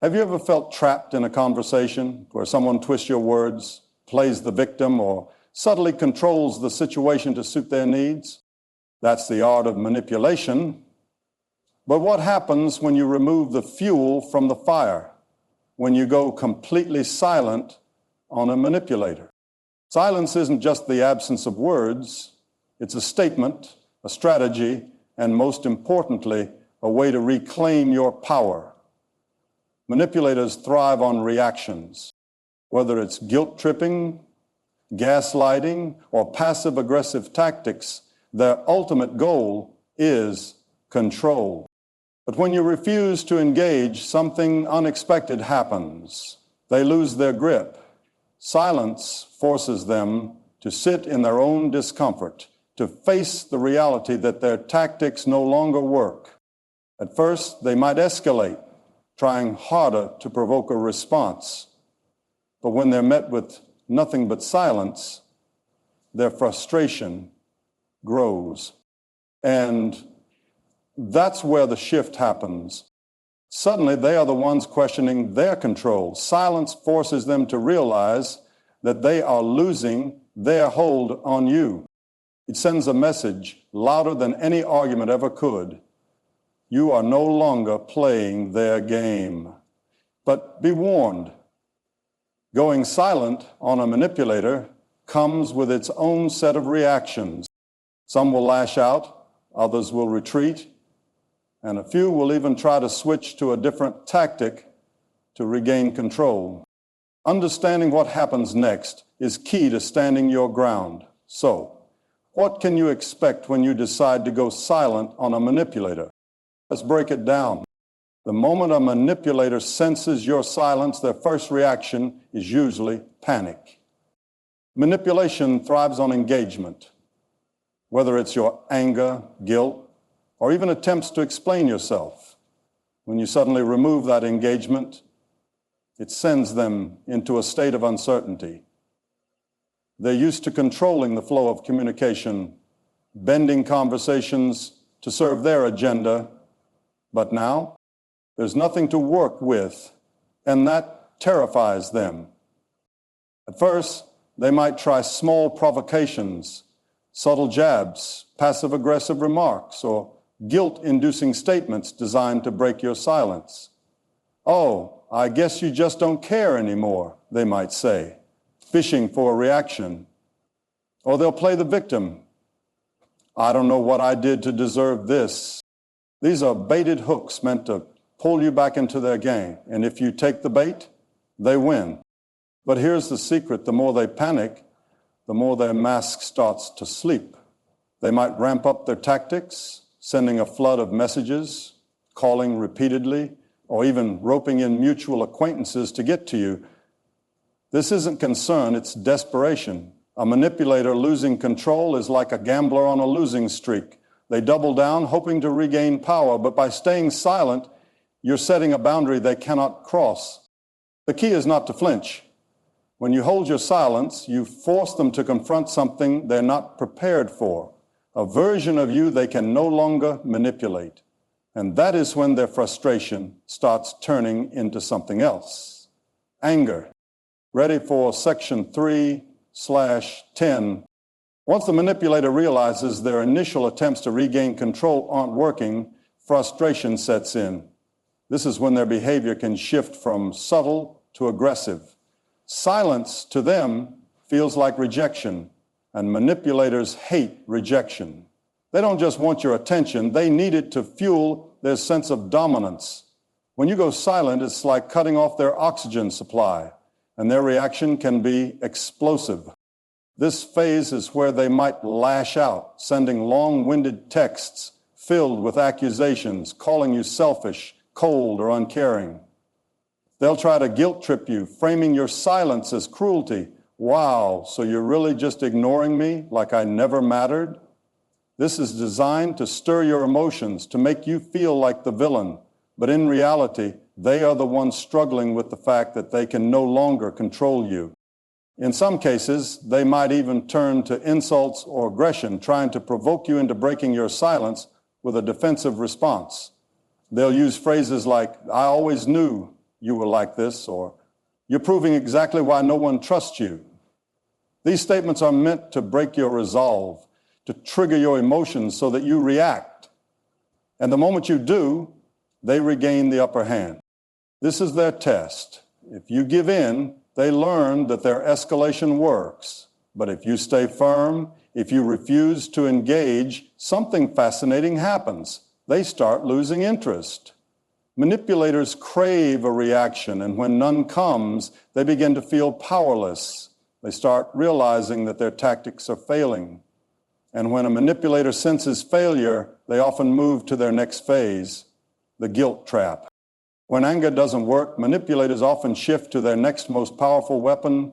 Have you ever felt trapped in a conversation where someone twists your words, plays the victim, or subtly controls the situation to suit their needs? That's the art of manipulation. But what happens when you remove the fuel from the fire, when you go completely silent on a manipulator? Silence isn't just the absence of words. It's a statement, a strategy, and most importantly, a way to reclaim your power. Manipulators thrive on reactions, whether it's guilt-tripping, gaslighting, or passive-aggressive tactics. Their ultimate goal is control. But when you refuse to engage, something unexpected happens. They lose their grip. Silence forces them to sit in their own discomfort, to face the reality that their tactics no longer work. At first, they might escalate, trying harder to provoke a response. But when they're met with nothing but silence, their frustration grows. And that's where the shift happens. Suddenly, they are the ones questioning their control. Silence forces them to realize that they are losing their hold on you. It sends a message louder than any argument ever could. You are no longer playing their game. But be warned, going silent on a manipulator comes with its own set of reactions. Some will lash out, others will retreat, and a few will even try to switch to a different tactic to regain control. Understanding what happens next is key to standing your ground. So, what can you expect when you decide to go silent on a manipulator? Let's break it down. The moment a manipulator senses your silence, their first reaction is usually panic. Manipulation thrives on engagement, whether it's your anger, guilt, or even attempts to explain yourself. When you suddenly remove that engagement, it sends them into a state of uncertainty. They're used to controlling the flow of communication, bending conversations to serve their agenda, but now there's nothing to work with, and that terrifies them. At first, they might try small provocations, subtle jabs, passive-aggressive remarks, or guilt-inducing statements designed to break your silence. "Oh, I guess you just don't care anymore," they might say, fishing for a reaction. Or they'll play the victim. "I don't know what I did to deserve this." These are baited hooks meant to pull you back into their game, and if you take the bait, they win. But here's the secret: the more they panic, the more their mask starts to sleep. They might ramp up their tactics, sending a flood of messages, calling repeatedly, or even roping in mutual acquaintances to get to you. This isn't concern, it's desperation. A manipulator losing control is like a gambler on a losing streak. They double down, hoping to regain power, but by staying silent, you're setting a boundary they cannot cross. The key is not to flinch. When you hold your silence, you force them to confront something they're not prepared for, a version of you they can no longer manipulate. And that is when their frustration starts turning into something else. Anger. Ready for section 3/10. Once the manipulator realizes their initial attempts to regain control aren't working, frustration sets in. This is when their behavior can shift from subtle to aggressive. Silence to them feels like rejection, and manipulators hate rejection. They don't just want your attention, they need it to fuel their sense of dominance. When you go silent, it's like cutting off their oxygen supply, and their reaction can be explosive. This phase is where they might lash out, sending long-winded texts filled with accusations, calling you selfish, cold, or uncaring. They'll try to guilt-trip you, framing your silence as cruelty. "Wow, so you're really just ignoring me like I never mattered?" This is designed to stir your emotions, to make you feel like the villain. But in reality, they are the ones struggling with the fact that they can no longer control you. In some cases, they might even turn to insults or aggression, trying to provoke you into breaking your silence with a defensive response. They'll use phrases like, "I always knew," you were like this, or you're proving exactly why no one trusts you. These statements are meant to break your resolve, to trigger your emotions so that you react. And the moment you do, they regain the upper hand. This is their test. If you give in, they learn that their escalation works. But if you stay firm, if you refuse to engage, something fascinating happens. They start losing interest. Manipulators crave a reaction, and when none comes, they begin to feel powerless. They start realizing that their tactics are failing. And when a manipulator senses failure, they often move to their next phase, the guilt trap. When anger doesn't work, manipulators often shift to their next most powerful weapon,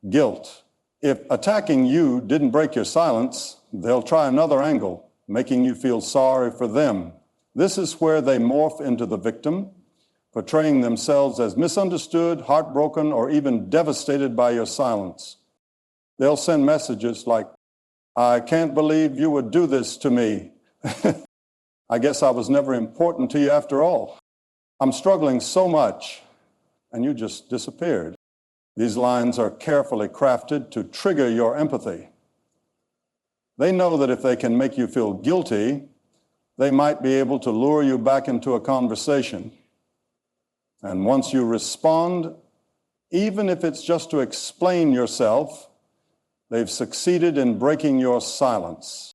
guilt. If attacking you didn't break your silence, they'll try another angle, making you feel sorry for them. This is where they morph into the victim, portraying themselves as misunderstood, heartbroken, or even devastated by your silence. They'll send messages like, "I can't believe you would do this to me. I guess I was never important to you after all. I'm struggling so much, and you just disappeared." These lines are carefully crafted to trigger your empathy. They know that if they can make you feel guilty, they might be able to lure you back into a conversation. And once you respond, even if it's just to explain yourself, they've succeeded in breaking your silence.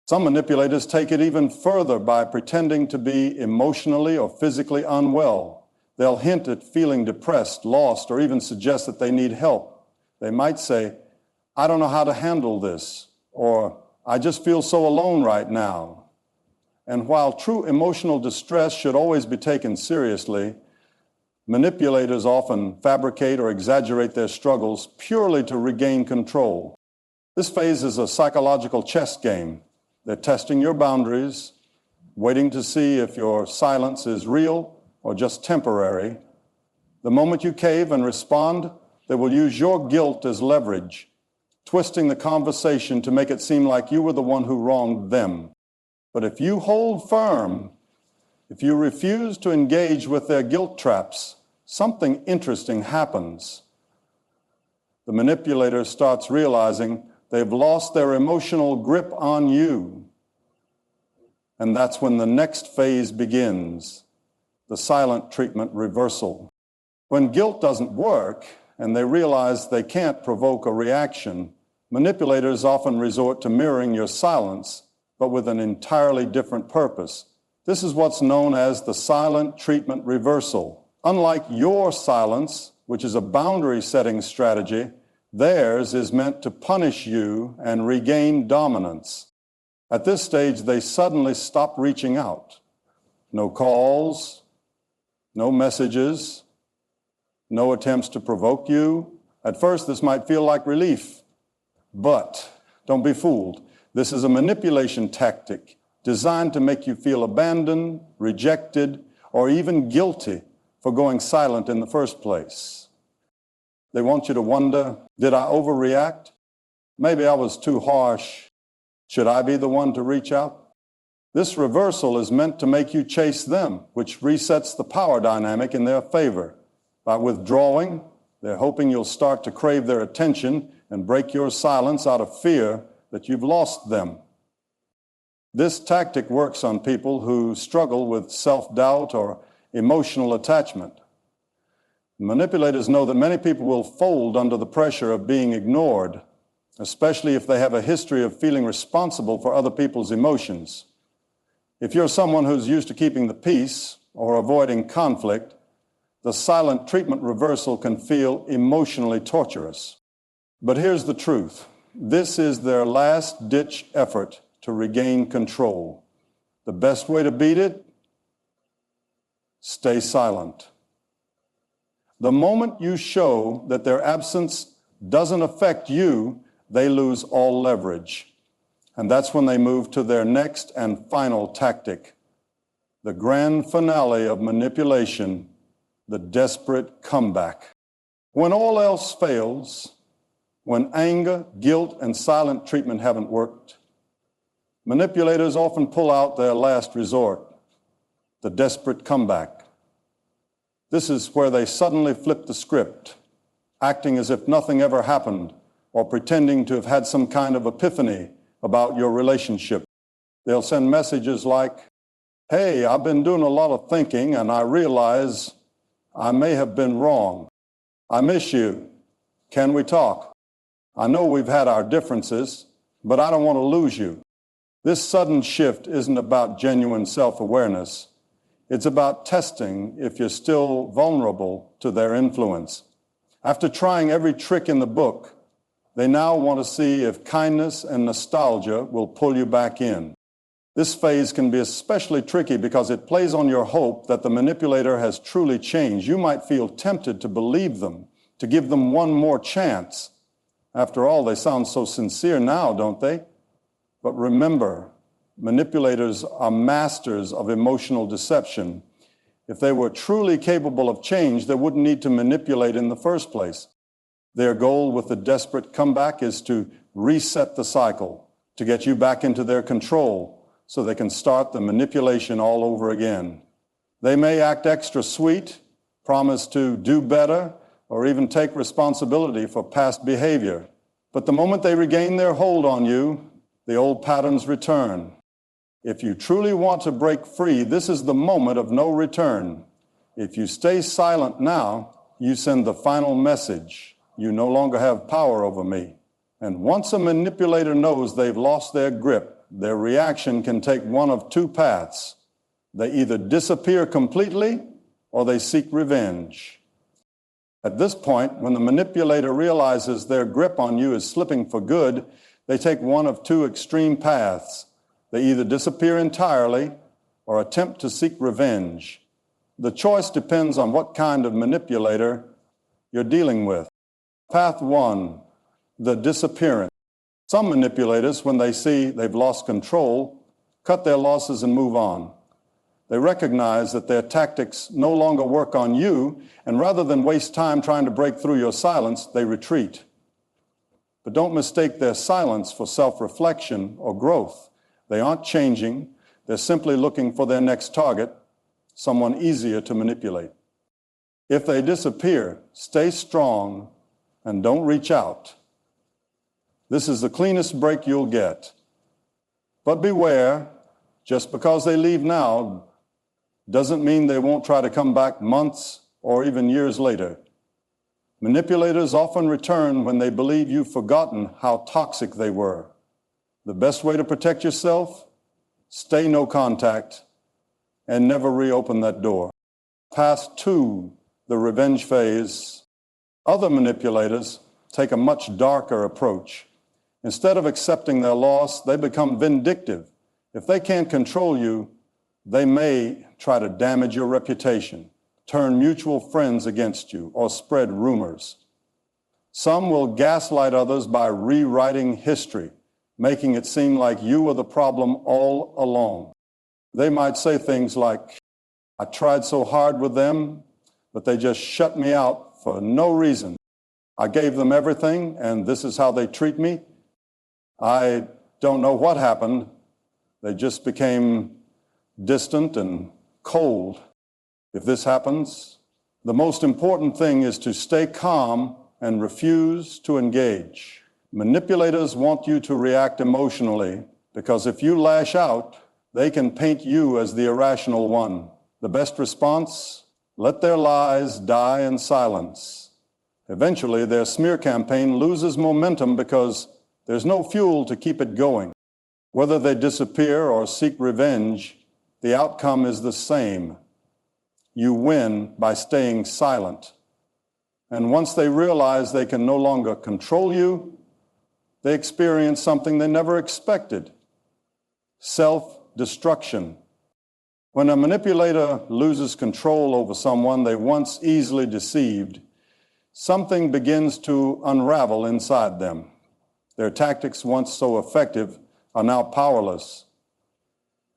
Some manipulators take it even further by pretending to be emotionally or physically unwell. They'll hint at feeling depressed, lost, or even suggest that they need help. They might say, "I don't know how to handle this," or "I just feel so alone right now." And while true emotional distress should always be taken seriously, manipulators often fabricate or exaggerate their struggles purely to regain control. This phase is a psychological chess game. They're testing your boundaries, waiting to see if your silence is real or just temporary. The moment you cave and respond, they will use your guilt as leverage, twisting the conversation to make it seem like you were the one who wronged them. But if you hold firm, if you refuse to engage with their guilt traps, something interesting happens. The manipulator starts realizing they've lost their emotional grip on you. And that's when the next phase begins, the silent treatment reversal. When guilt doesn't work and they realize they can't provoke a reaction, manipulators often resort to mirroring your silence, but with an entirely different purpose. This is what's known as the silent treatment reversal. Unlike your silence, which is a boundary-setting strategy, theirs is meant to punish you and regain dominance. At this stage, they suddenly stop reaching out. No calls, no messages, no attempts to provoke you. At first, this might feel like relief, but don't be fooled. This is a manipulation tactic designed to make you feel abandoned, rejected, or even guilty for going silent in the first place. They want you to wonder, did I overreact? Maybe I was too harsh. Should I be the one to reach out? This reversal is meant to make you chase them, which resets the power dynamic in their favor. By withdrawing, they're hoping you'll start to crave their attention and break your silence out of fear that you've lost them. This tactic works on people who struggle with self-doubt or emotional attachment. Manipulators know that many people will fold under the pressure of being ignored, especially if they have a history of feeling responsible for other people's emotions. If you're someone who's used to keeping the peace or avoiding conflict, the silent treatment reversal can feel emotionally torturous. But here's the truth. This is their last-ditch effort to regain control. The best way to beat it? Stay silent. The moment you show that their absence doesn't affect you, they lose all leverage. And that's when they move to their next and final tactic, the grand finale of manipulation, the desperate comeback. When all else fails, when anger, guilt, and silent treatment haven't worked, manipulators often pull out their last resort, the desperate comeback. This is where they suddenly flip the script, acting as if nothing ever happened or pretending to have had some kind of epiphany about your relationship. They'll send messages like, "Hey, I've been doing a lot of thinking and I realize I may have been wrong. I miss you. Can we talk? I know we've had our differences, but I don't want to lose you." This sudden shift isn't about genuine self-awareness. It's about testing if you're still vulnerable to their influence. After trying every trick in the book, they now want to see if kindness and nostalgia will pull you back in. This phase can be especially tricky because it plays on your hope that the manipulator has truly changed. You might feel tempted to believe them, to give them one more chance. After all, they sound so sincere now, don't they? But remember, manipulators are masters of emotional deception. If they were truly capable of change, they wouldn't need to manipulate in the first place. Their goal with the desperate comeback is to reset the cycle, to get you back into their control so they can start the manipulation all over again. They may act extra sweet, promise to do better, or even take responsibility for past behavior. But the moment they regain their hold on you, the old patterns return. If you truly want to break free, this is the moment of no return. If you stay silent now, you send the final message. You no longer have power over me. And once a manipulator knows they've lost their grip, their reaction can take one of two paths. They either disappear completely or they seek revenge. At this point, when the manipulator realizes their grip on you is slipping for good, they take one of two extreme paths. They either disappear entirely or attempt to seek revenge. The choice depends on what kind of manipulator you're dealing with. Path one, the disappearance. Some manipulators, when they see they've lost control, cut their losses and move on. They recognize that their tactics no longer work on you, and rather than waste time trying to break through your silence, they retreat. But don't mistake their silence for self-reflection or growth. They aren't changing. They're simply looking for their next target, someone easier to manipulate. If they disappear, stay strong and don't reach out. This is the cleanest break you'll get. But beware, just because they leave now doesn't mean they won't try to come back months or even years later. Manipulators often return when they believe you've forgotten how toxic they were. The best way to protect yourself? Stay no contact and never reopen that door. Path two, the revenge phase. Other manipulators take a much darker approach. Instead of accepting their loss, they become vindictive. If they can't control you, they may try to damage your reputation, turn mutual friends against you, or spread rumors. Some will gaslight others by rewriting history, making it seem like you were the problem all along. They might say things like, "I tried so hard with them, but they just shut me out for no reason. I gave them everything, and this is how they treat me. I don't know what happened. They just became distant and cold." If this happens, the most important thing is to stay calm and refuse to engage. Manipulators want you to react emotionally because if you lash out, they can paint you as the irrational one. The best response? Let their lies die in silence. Eventually, their smear campaign loses momentum because there's no fuel to keep it going. Whether they disappear or seek revenge, the outcome is the same. You win by staying silent. And once they realize they can no longer control you, they experience something they never expected: self-destruction. When a manipulator loses control over someone they once easily deceived, something begins to unravel inside them. Their tactics, once so effective, are now powerless.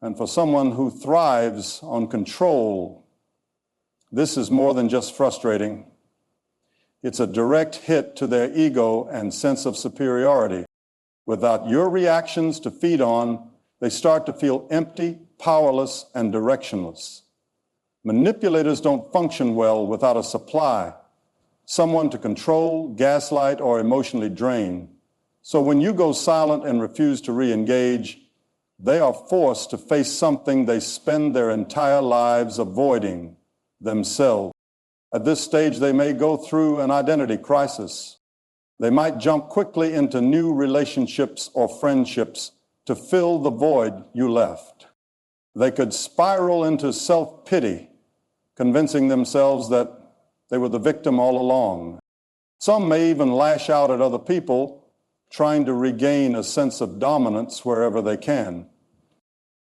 And for someone who thrives on control, this is more than just frustrating. It's a direct hit to their ego and sense of superiority. Without your reactions to feed on, they start to feel empty, powerless, and directionless. Manipulators don't function well without a supply, someone to control, gaslight, or emotionally drain. So when you go silent and refuse to re-engage, they are forced to face something they spend their entire lives avoiding: themselves. At this stage, they may go through an identity crisis. They might jump quickly into new relationships or friendships to fill the void you left. They could spiral into self-pity, convincing themselves that they were the victim all along. Some may even lash out at other people, trying to regain a sense of dominance wherever they can.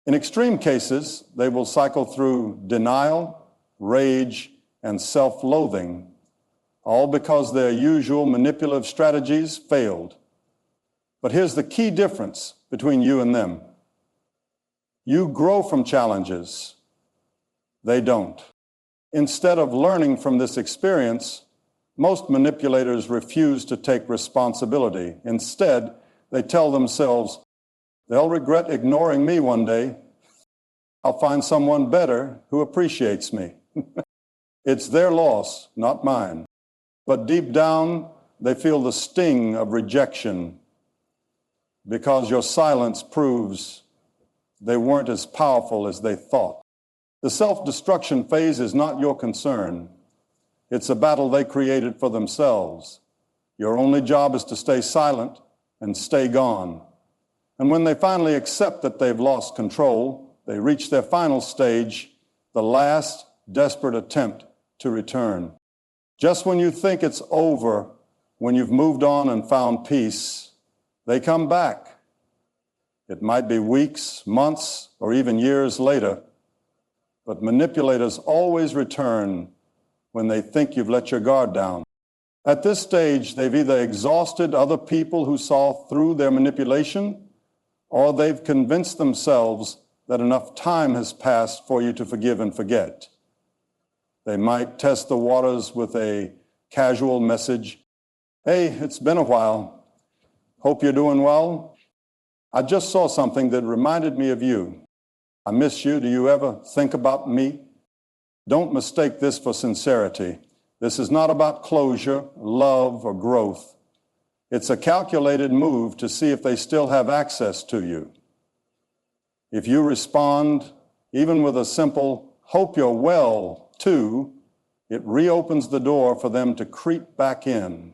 In extreme cases, they will cycle through denial, rage, and self-loathing, all because their usual manipulative strategies failed. But here's the key difference between you and them. You grow from challenges. They don't. Instead of learning from this experience, most manipulators refuse to take responsibility. Instead, they tell themselves, they'll regret ignoring me one day. I'll find someone better who appreciates me. It's their loss, not mine. But deep down, they feel the sting of rejection because your silence proves they weren't as powerful as they thought. The self-destruction phase is not your concern. It's a battle they created for themselves. Your only job is to stay silent and stay gone. And when they finally accept that they've lost control, they reach their final stage, the last desperate attempt to return. Just when you think it's over, when you've moved on and found peace, they come back. It might be weeks, months, or even years later, but manipulators always return when they think you've let your guard down. At this stage, they've either exhausted other people who saw through their manipulation, or they've convinced themselves that enough time has passed for you to forgive and forget. They might test the waters with a casual message. Hey, it's been a while. Hope you're doing well. I just saw something that reminded me of you. I miss you. Do you ever think about me? Don't mistake this for sincerity. This is not about closure, love, or growth. It's a calculated move to see if they still have access to you. If you respond, even with a simple, hope you're well, too, it reopens the door for them to creep back in.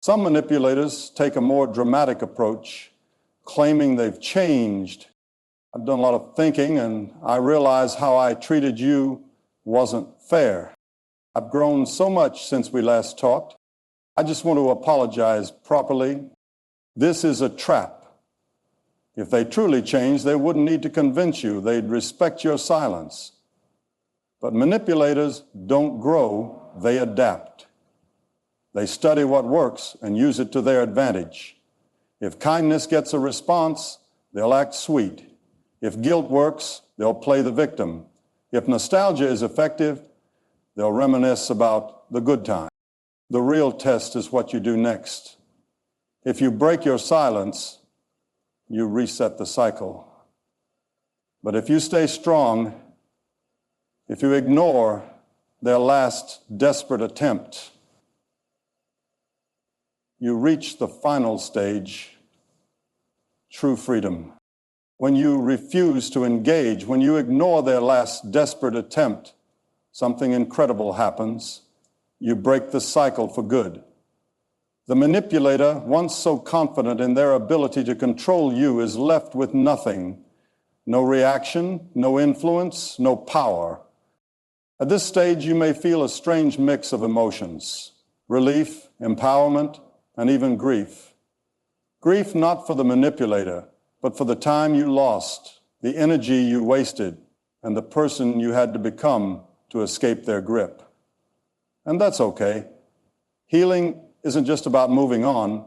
Some manipulators take a more dramatic approach, claiming they've changed. I've done a lot of thinking, and I realize how I treated you wasn't fair. I've grown so much since we last talked. I just want to apologize properly. This is a trap. If they truly changed, they wouldn't need to convince you. They'd respect your silence. But manipulators don't grow, they adapt. They study what works and use it to their advantage. If kindness gets a response, they'll act sweet. If guilt works, they'll play the victim. If nostalgia is effective, they'll reminisce about the good time. The real test is what you do next. If you break your silence, you reset the cycle. But if you stay strong, if you ignore their last desperate attempt, you reach the final stage, true freedom. When you refuse to engage, when you ignore their last desperate attempt, something incredible happens. You break the cycle for good. The manipulator, once so confident in their ability to control you, is left with nothing. No reaction, no influence, no power. At this stage, you may feel a strange mix of emotions: relief, empowerment, and even grief. Grief not for the manipulator, but for the time you lost, the energy you wasted, and the person you had to become to escape their grip. And that's okay. Healing isn't just about moving on.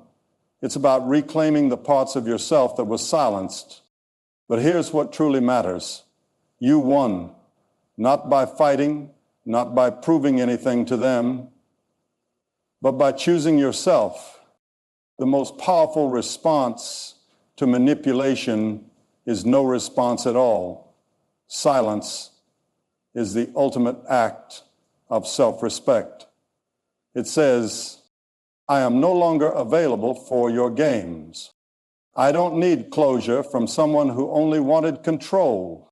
It's about reclaiming the parts of yourself that were silenced. But here's what truly matters. You won, not by fighting, not by proving anything to them, but by choosing yourself. The most powerful response to manipulation is no response at all. Silence is the ultimate act of self-respect. It says, I am no longer available for your games. I don't need closure from someone who only wanted control.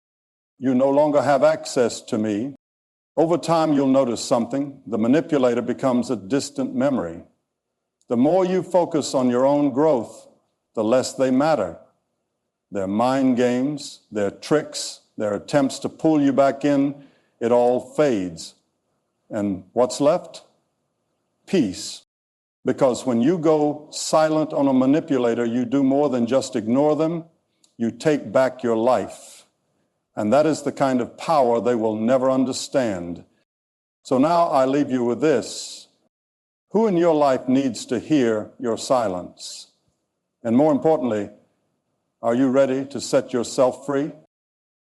You no longer have access to me. Over time, you'll notice something. The manipulator becomes a distant memory. The more you focus on your own growth, the less they matter. Their mind games, their tricks, their attempts to pull you back in, it all fades. And what's left? Peace. Because when you go silent on a manipulator, you do more than just ignore them. You take back your life. And that is the kind of power they will never understand. So now I leave you with this. Who in your life needs to hear your silence? And more importantly, are you ready to set yourself free?